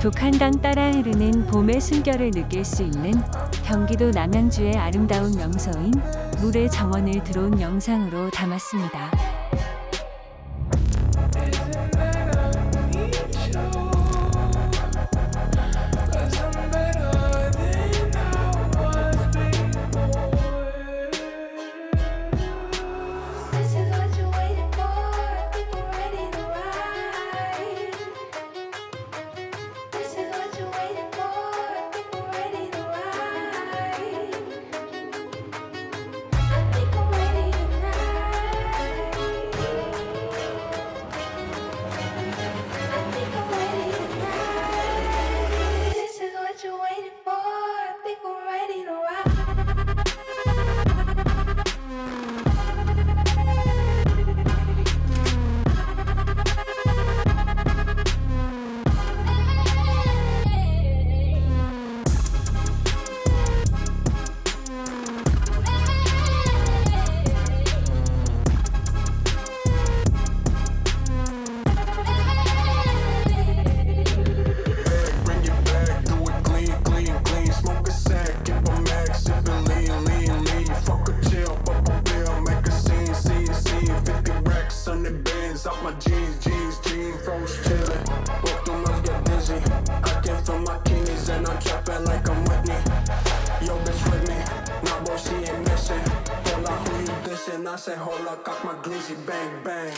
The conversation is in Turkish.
북한강 따라 흐르는 봄의 숨결을 느낄 수 있는 경기도 남양주의 아름다운 명소인 물의 정원을 들어온 영상으로 담았습니다. Off my jeans, froze chillin'. Both them must get dizzy. I came from my kidneys and I'm trapping like I'm Whitney. Yo, bitch with me. Nah, bro, she ain't missing. Hold up, who you dissing? I say, hold up, cock my glizzy, bang, bang.